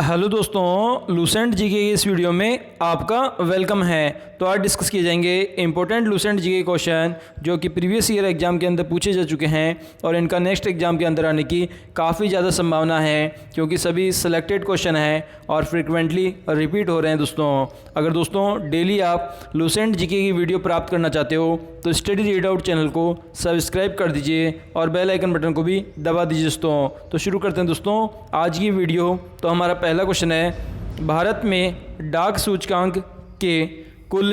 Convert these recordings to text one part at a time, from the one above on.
Hello दोस्तों, Lucent GK की इस वीडियो में आपका वेलकम है। तो आज डिस्कस किए जाएंगे इंपॉर्टेंट लूसेंट जीके क्वेश्चन जो कि प्रीवियस ईयर एग्जाम के अंदर पूछे जा चुके हैं और इनका नेक्स्ट एग्जाम के अंदर आने की काफ़ी ज़्यादा संभावना है क्योंकि सभी सिलेक्टेड क्वेश्चन हैं और फ्रिक्वेंटली रिपीट हो रहे हैं। अगर दोस्तों डेली आप लूसेंट जीके की वीडियो प्राप्त करना चाहते हो तो स्टडी रीड आउट चैनल को सब्सक्राइब कर दीजिए और बेल आइकन बटन को भी दबा दीजिए दोस्तों। तो शुरू करते हैं दोस्तों आज की वीडियो। तो हमारा पहला क्वेश्चन है, भारत में डाक सूचकांक के कुल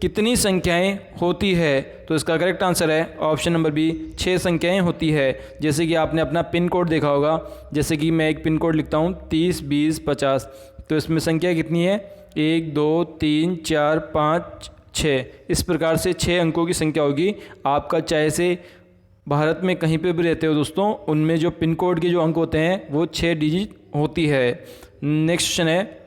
कितनी संख्याएं होती है? तो इसका करेक्ट आंसर है ऑप्शन नंबर बी, 6 संख्याएं होती है। जैसे कि आपने अपना पिन कोड देखा होगा, जैसे कि मैं एक पिन कोड लिखता हूँ 30 20 50, तो इसमें संख्या कितनी है? 1 2 3 4 5 6। इस प्रकार से 6 अंकों की संख्या होगी। आपका चाहे से भारत में कहीं पे भी रहते हो दोस्तों, उनमें जो पिन कोड के जो अंक होते हैं वो 6 डिजिट होती है। नेक्स्ट क्वेश्चन है,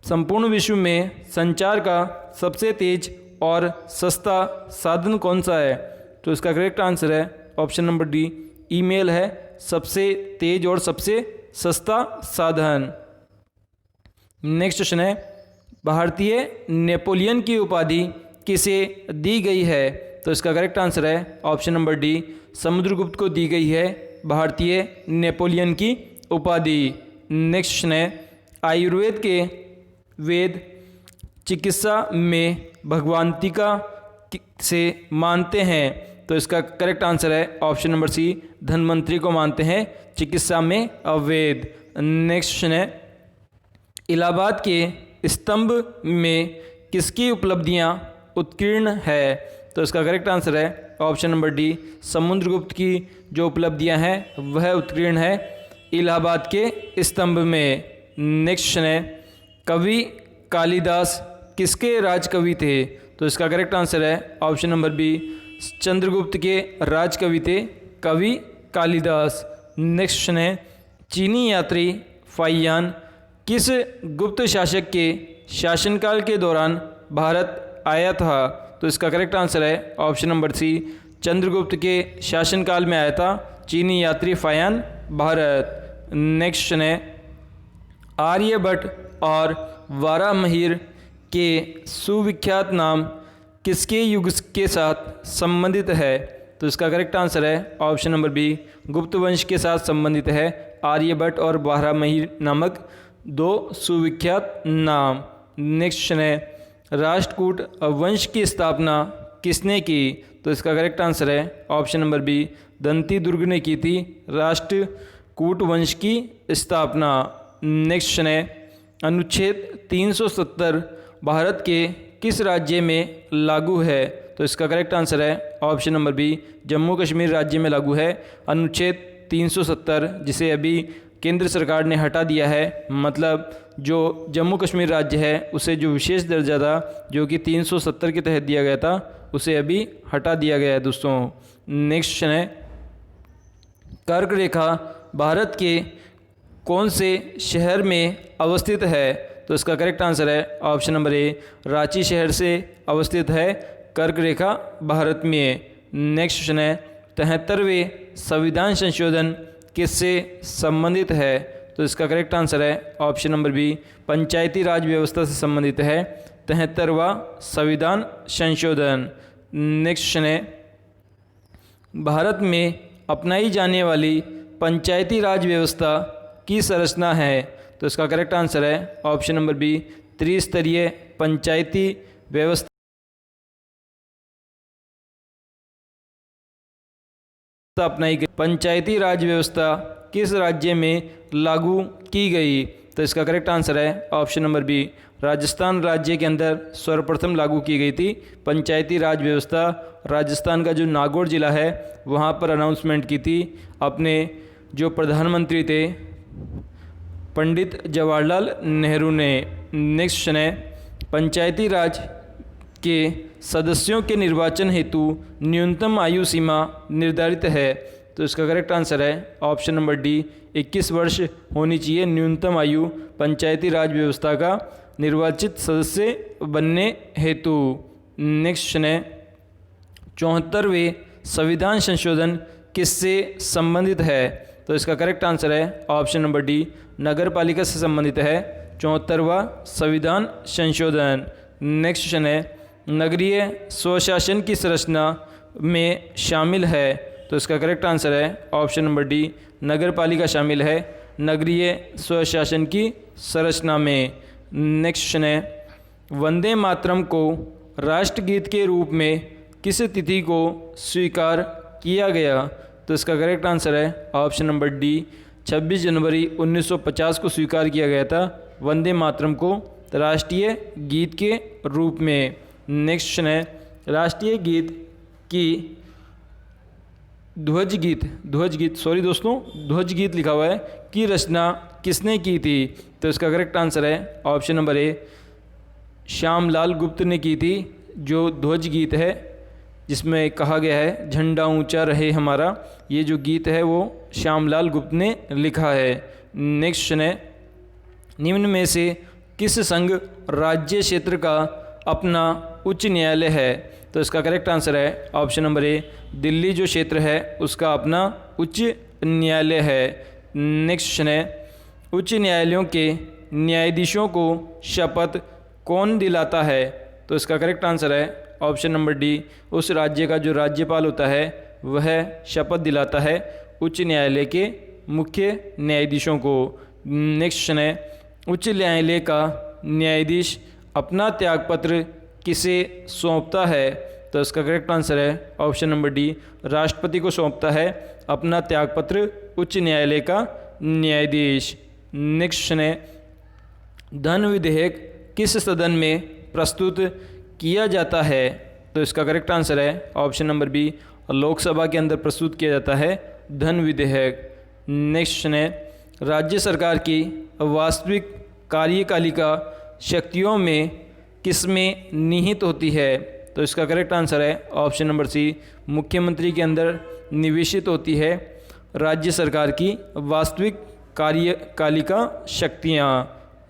संपूर्ण विश्व में संचार का सबसे तेज और सस्ता साधन कौन सा है? तो इसका करेक्ट आंसर है ऑप्शन नंबर डी, ईमेल है सबसे तेज और सबसे सस्ता साधन। नेक्स्ट क्वेश्चन है, भारतीय नेपोलियन की उपाधि किसे दी गई है? तो इसका करेक्ट आंसर है ऑप्शन नंबर डी, समुद्रगुप्त को दी गई है भारतीय नेपोलियन की उपाधि। नेक्स्ट क्वेश्चन है, आयुर्वेद के वेद चिकित्सा में भगवांतिका से मानते हैं? तो इसका करेक्ट आंसर है ऑप्शन नंबर सी, धन्वंतरी को मानते हैं चिकित्सा में अवेद। नेक्स्ट क्वेश्चन है, इलाहाबाद के स्तंभ में किसकी उपलब्धियां उत्कीर्ण है? तो इसका करेक्ट आंसर है ऑप्शन नंबर डी, समुद्रगुप्त की जो उपलब्धियां हैं वह उत्कीर्ण है इलाहाबाद के स्तंभ में। नेक्स्ट क्वेश्चन है, कवि कालिदास किसके राजकवि थे? तो इसका करेक्ट आंसर है ऑप्शन नंबर बी, चंद्रगुप्त के राजकवि थे कवि कालिदास। नेक्स्ट क्वेश्चन है, चीनी यात्री फाहियान किस गुप्त शासक के शासनकाल के दौरान भारत आया था? तो इसका करेक्ट आंसर है ऑप्शन नंबर सी, चंद्रगुप्त के शासनकाल में आया था चीनी यात्री फाहियान भारत। नेक्स्ट क्वेश्चन है, आर्यभट्ट और वाराहमिहिर के सुविख्यात नाम किसके युग के साथ संबंधित है? तो इसका करेक्ट आंसर है ऑप्शन नंबर बी, गुप्त वंश के साथ संबंधित है आर्यभट्ट और वाराहमिहिर नामक 2 सुविख्यात नाम। नेक्स्ट क्वेश्चन है, राष्ट्रकूट वंश की स्थापना किसने की? तो इसका करेक्ट आंसर है ऑप्शन नंबर बी, दंती दुर्ग ने की थी राष्ट्रकूट वंश की स्थापना। नेक्स्ट क्वेश्चन है, अनुच्छेद 370 भारत के किस राज्य में लागू है? तो इसका करेक्ट आंसर है option number B, Jammu Kashmir राज्य में लागू है अनुच्छेद 370, जिसे अभी केंद्र सरकार ने हटा दिया है। मतलब जो जम्मू कश्मीर राज्य है उसे जो विशेष दर्जा था जो कि 370 के तहत दिया गया था उसे अभी हटा दिया गया है दोस्तों। नेक्स्ट क्वेश्चन है, कर्क रेखा भारत के कौन से शहर में अवस्थित है? तो इसका करेक्ट आंसर है ऑप्शन नंबर ए, रांची शहर से अवस्थित है कर्क रेखा भारत में। नेक्स्ट क्वेश्चन है, 73वें संविधान संशोधन किससे संबंधित है? तो इसका करेक्ट आंसर है ऑप्शन नंबर बी, पंचायती राज व्यवस्था से संबंधित है 73वां संविधान संशोधन। नेक्स्ट क्वेश्चन है, भारत में अपनाई जाने वाली पंचायती राज व्यवस्था की संरचना है? तो इसका करेक्ट आंसर है ऑप्शन नंबर बी, त्रिस्तरीय पंचायती व्यवस्था अपनाई गई। पंचायती राज व्यवस्था किस राज्य में लागू की गई? तो इसका करेक्ट आंसर है ऑप्शन नंबर बी, राजस्थान राज्य के अंदर सर्वप्रथम लागू की गई थी पंचायती राज व्यवस्था। राजस्थान का जो नागौर जिला है वहाँ पर अनाउंसमेंट की थी अपने जो प्रधानमंत्री थे पंडित जवाहरलाल नेहरू ने। नेक्स्ट क्वेश्चन है, पंचायती राज के सदस्यों के निर्वाचन हेतु न्यूनतम आयु सीमा निर्धारित है? तो इसका करेक्ट आंसर है ऑप्शन नंबर डी, 21 वर्ष होनी चाहिए न्यूनतम आयु पंचायती राज व्यवस्था का निर्वाचित सदस्य बनने हेतु। नेक्स्ट क्वेश्चन है, 74वें संविधान संशोधन किससे संबंधित है? तो इसका करेक्ट आंसर है ऑप्शन नंबर डी, नगर पालिका से संबंधित है 74वां संविधान संशोधन। नेक्स्ट क्वेश्चन है, नगरीय स्वशासन की संरचना में शामिल है, तो इसका करेक्ट आंसर है ऑप्शन नंबर डी, नगर पालिका शामिल है नगरीय स्वशासन की संरचना में। नेक्स्ट क्वेश्चन है, वंदे मातरम को राष्ट्रगीत के रूप में किस तिथि को स्वीकार किया गया, तो इसका करेक्ट आंसर है ऑप्शन नंबर डी, 26 जनवरी 1950 को स्वीकार किया गया था वंदे मातरम को राष्ट्रीय गीत के रूप में। नेक्स्ट क्वेश्चन है, राष्ट्रीय गीत की ध्वज गीत लिखा हुआ है की रचना किसने की थी, तो इसका करेक्ट आंसर है ऑप्शन नंबर ए, श्यामलाल गुप्त ने की थी। जो ध्वज गीत है जिसमें कहा गया है झंडा ऊंचा रहे हमारा, ये जो गीत है वो श्यामलाल गुप्त ने लिखा है। नेक्स्ट क्वेश्चन है, निम्न में से किस संघ राज्य क्षेत्र का अपना उच्च न्यायालय है, तो इसका करेक्ट आंसर है ऑप्शन नंबर ए, दिल्ली जो क्षेत्र है उसका अपना उच्च न्यायालय है। नेक्स्ट क्वेश्चन है, उच्च न्यायालयों के न्यायाधीशों को शपथ कौन दिलाता है, तो इसका करेक्ट आंसर है ऑप्शन नंबर डी, उस राज्य का जो राज्यपाल होता है वह शपथ दिलाता है उच्च न्यायालय के मुख्य न्यायाधीशों को। नेक्स्ट क्वेश्चन है, उच्च न्यायालय का न्यायाधीश अपना त्यागपत्र किसे सौंपता है, तो इसका करेक्ट आंसर है ऑप्शन नंबर डी, राष्ट्रपति को सौंपता है अपना त्यागपत्र उच्च न्यायालय का न्यायाधीश। नेक्स्ट क्वेश्चन है, धन विधेयक किस सदन में प्रस्तुत किया जाता है, तो इसका करेक्ट आंसर है ऑप्शन नंबर बी, लोकसभा के अंदर प्रस्तुत किया जाता है धन विधेयक। नेक्स्ट क्वेश्चन है, राज्य सरकार की वास्तविक कार्यपालिका शक्तियों में किसमें निहित होती है, तो इसका करेक्ट आंसर है ऑप्शन नंबर सी, मुख्यमंत्री के अंदर निवेशित होती है राज्य सरकार की वास्तविक कार्यपालिका शक्तियाँ।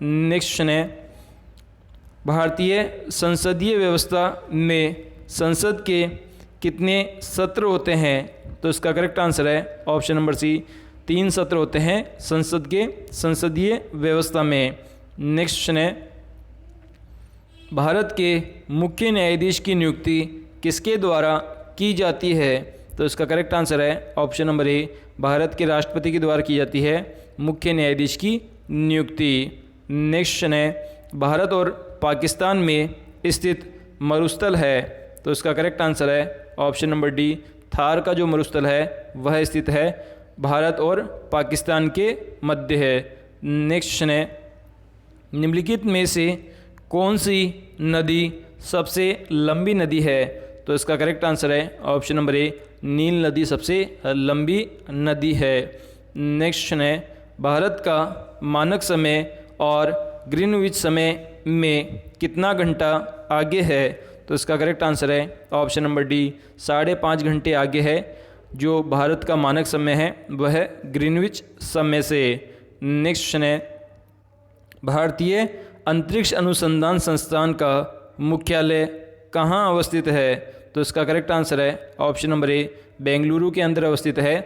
नेक्स्ट क्वेश्चन है, भारतीय संसदीय व्यवस्था में संसद के कितने सत्र होते हैं, तो इसका करेक्ट आंसर है ऑप्शन नंबर सी, 3 सत्र होते हैं संसद के संसदीय व्यवस्था में। नेक्स्ट क्वेश्चन है, भारत के मुख्य न्यायाधीश की नियुक्ति किसके द्वारा की जाती है, तो इसका करेक्ट आंसर है ऑप्शन नंबर ए, भारत के राष्ट्रपति के द्वारा की जाती है मुख्य न्यायाधीश की नियुक्ति। नेक्स्ट क्वेश्चन है, भारत और पाकिस्तान में स्थित मरुस्थल है, तो इसका करेक्ट आंसर है ऑप्शन नंबर डी, थार का जो मरुस्थल है वह स्थित है भारत और पाकिस्तान के मध्य है। नेक्स्ट क्वेश्चन है, निम्नलिखित में से कौन सी नदी सबसे लंबी नदी है, तो इसका करेक्ट आंसर है ऑप्शन नंबर ए, नील नदी सबसे लंबी नदी है। नेक्स्ट क्वेश्चन है, भारत का मानक समय और ग्रीनविच समय में कितना घंटा आगे है, तो इसका करेक्ट आंसर है ऑप्शन नंबर डी, 5.5 घंटे आगे है। जो भारत का मानक समय है वह ग्रीनविच समय से। नेक्स्ट क्वेश्चन है, भारतीय अंतरिक्ष अनुसंधान संस्थान का मुख्यालय कहाँ अवस्थित है, तो इसका करेक्ट आंसर है ऑप्शन नंबर ए, बेंगलुरु के अंदर अवस्थित है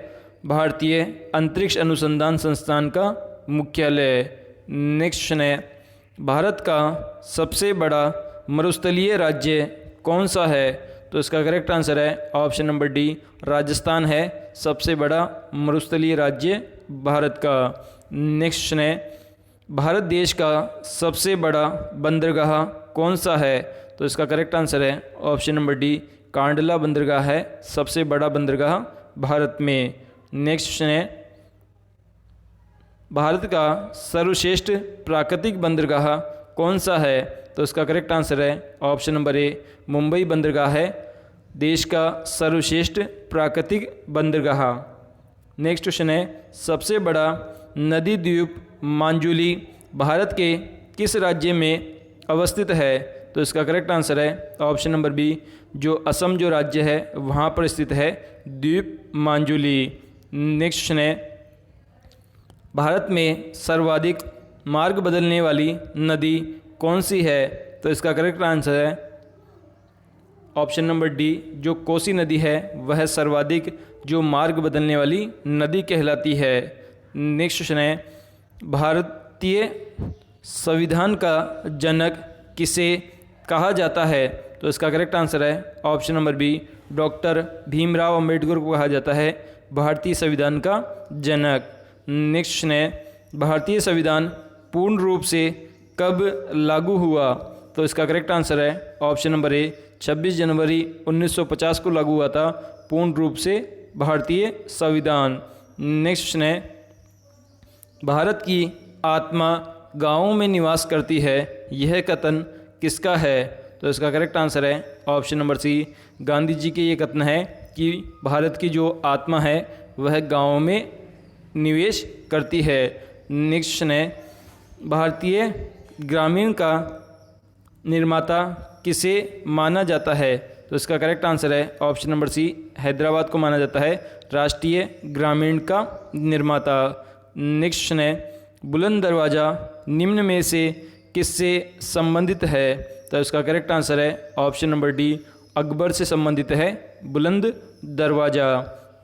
भारतीय अंतरिक्ष अनुसंधान संस्थान का मुख्यालय। नेक्स्ट क्वेश्चन है, भारत का सबसे बड़ा मरुस्थलीय राज्य कौन सा है, तो इसका करेक्ट आंसर है ऑप्शन नंबर डी, राजस्थान है सबसे बड़ा मरुस्थलीय राज्य भारत का। नेक्स्ट क्वेश्चन है, भारत देश का सबसे बड़ा बंदरगाह कौन सा है, तो इसका करेक्ट आंसर है ऑप्शन नंबर डी, कांडला बंदरगाह है सबसे बड़ा बंदरगाह भारत में। नेक्स्ट क्वेश्चन है, भारत का सर्वश्रेष्ठ प्राकृतिक बंदरगाह कौन सा है, तो इसका करेक्ट आंसर है ऑप्शन नंबर ए, मुंबई बंदरगाह है देश का सर्वश्रेष्ठ प्राकृतिक बंदरगाह। नेक्स्ट क्वेश्चन है, सबसे बड़ा नदी द्वीप मांजुली भारत के किस राज्य में अवस्थित है, तो इसका करेक्ट आंसर है ऑप्शन नंबर बी, जो असम जो राज्य है वहाँ पर स्थित है द्वीप मांजुली। नेक्स्ट क्वेश्चन है, भारत में सर्वाधिक मार्ग बदलने वाली नदी कौन सी है, तो इसका करेक्ट आंसर है ऑप्शन नंबर डी जो कोसी नदी है वह सर्वाधिक जो मार्ग बदलने वाली नदी कहलाती है। नेक्स्ट क्वेश्चन है, भारतीय संविधान का जनक किसे कहा जाता है? तो इसका करेक्ट आंसर है option number B doctor Bhimrao Ambedkar को कहा जाता है भारतीय संविधान का जनक। नेक्स्ट क्वेश्चन है, भारतीय संविधान पूर्ण रूप से कब लागू हुआ? तो इसका करेक्ट आंसर है ऑप्शन नंबर ए 26 जनवरी 1950 को लागू हुआ था पूर्ण रूप से भारतीय संविधान। नेक्स्ट क्वेश्चन है, भारत की आत्मा गाँवों में निवास करती है, यह कथन किसका है? तो इसका करेक्ट आंसर है option number C Gandhi ji के ये कथन है कि भारत की जो आत्मा है वह गाँवों में निवेश करती है। नेक्स्ट क्वेश्चन है, भारतीय ग्रामीण का निर्माता किसे माना जाता है? तो इसका करेक्ट आंसर है ऑप्शन नंबर सी हैदराबाद को माना जाता है राष्ट्रीय ग्रामीण का निर्माता। नेक्स्ट क्वेश्चन है, बुलंद दरवाज़ा निम्न में से किससे संबंधित है? तो इसका करेक्ट आंसर है ऑप्शन नंबर डी अकबर से संबंधित है बुलंद दरवाज़ा।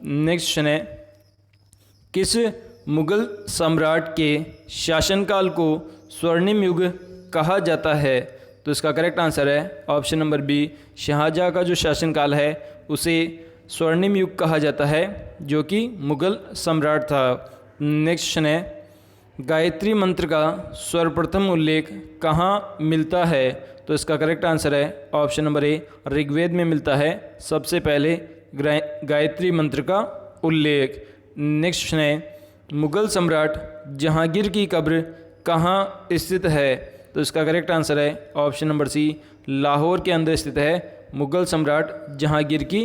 नेक्स्ट क्वेश्चन है, किस मुगल सम्राट के शासनकाल को स्वर्णिम युग कहा जाता है? तो इसका करेक्ट आंसर है ऑप्शन नंबर बी शाहजहाँ का जो शासनकाल है उसे स्वर्णिम युग कहा जाता है जो कि मुगल सम्राट था। नेक्स्ट क्वेश्चन है, गायत्री मंत्र का सर्वप्रथम उल्लेख कहाँ मिलता है? तो इसका करेक्ट आंसर है ऑप्शन नंबर ए ऋग्वेद में मिलता है सबसे पहले गायत्री मंत्र का उल्लेख। नेक्स्ट क्वेश्चन है, मुगल सम्राट जहांगीर की कब्र कहाँ स्थित है? तो इसका करेक्ट आंसर है ऑप्शन नंबर सी लाहौर के अंदर स्थित है मुगल सम्राट जहांगीर की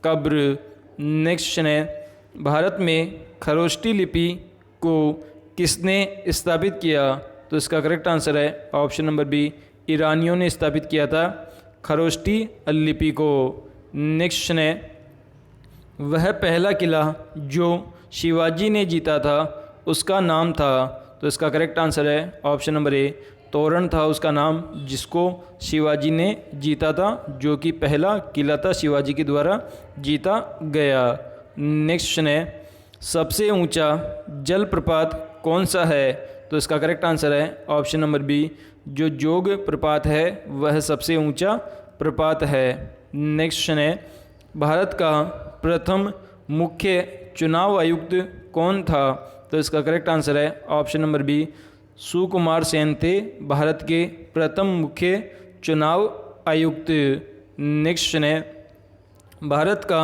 कब्र। नेक्स्ट क्वेश्चन है, भारत में खरोष्टी लिपि को किसने स्थापित किया? तो इसका करेक्ट आंसर है ऑप्शन नंबर बी ईरानियों ने स्थापित किया था खरोष्टी लिपि को। नेक्स्ट क्वेश्चन है, वह पहला किला जो शिवाजी ने जीता था उसका नाम था? तो इसका करेक्ट आंसर है ऑप्शन नंबर ए तोरण था उसका नाम जिसको शिवाजी ने जीता था जो कि पहला किला था शिवाजी के द्वारा जीता गया। नेक्स्ट क्वेश्चन है, सबसे ऊंचा जलप्रपात कौन सा है? तो इसका करेक्ट आंसर है ऑप्शन नंबर बी जो जोग प्रपात है वह सबसे ऊंचा प्रपात है। नेक्स्ट क्वेश्चन है, भारत का प्रथम मुख्य चुनाव आयुक्त कौन था? तो इसका करेक्ट आंसर है option number B Sukumar Sen थे भारत के प्रथम मुख्य चुनाव आयुक्त। नेक्स्ट क्वेश्चन है, भारत का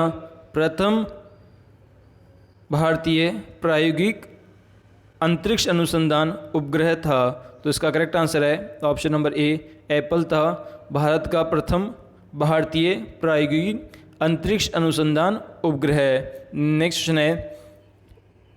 प्रथम भारतीय प्रायोगिक अंतरिक्ष अनुसंधान उपग्रह था? तो इसका करेक्ट आंसर है ऑप्शन नंबर ए एप्पल था भारत का प्रथम भारतीय प्रायोगिक अंतरिक्ष अनुसंधान उपग्रह। नेक्स्ट क्वेश्चन है,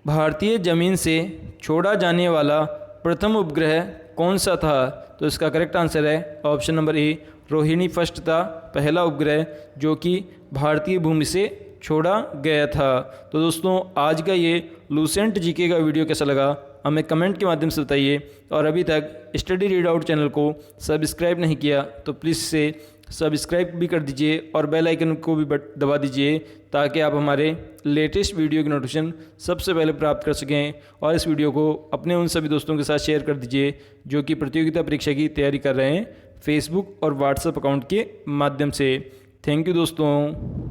भारतीय जमीन से छोड़ा जाने वाला प्रथम उपग्रह कौन सा था? तो इसका करेक्ट आंसर है option number A Rohini first था पहला उपग्रह जो कि भारतीय भूमि से छोड़ा गया था। तो दोस्तों आज का ये लूसेंट जीके का वीडियो कैसा लगा हमें कमेंट के माध्यम से बताइए और अभी तक स्टडी रीड आउट चैनल को सब्सक्राइब नहीं किया तो प्लीज़ से सब्सक्राइब भी कर दीजिए और बेल आइकन को भी दबा दीजिए ताकि आप हमारे लेटेस्ट वीडियो की नोटिफिकेशन सबसे पहले प्राप्त कर सकें और इस वीडियो को अपने उन सभी दोस्तों के साथ शेयर कर दीजिए जो कि प्रतियोगिता परीक्षा की तैयारी कर रहे हैं फेसबुक और व्हाट्सएप अकाउंट के माध्यम से। थैंक यू दोस्तों।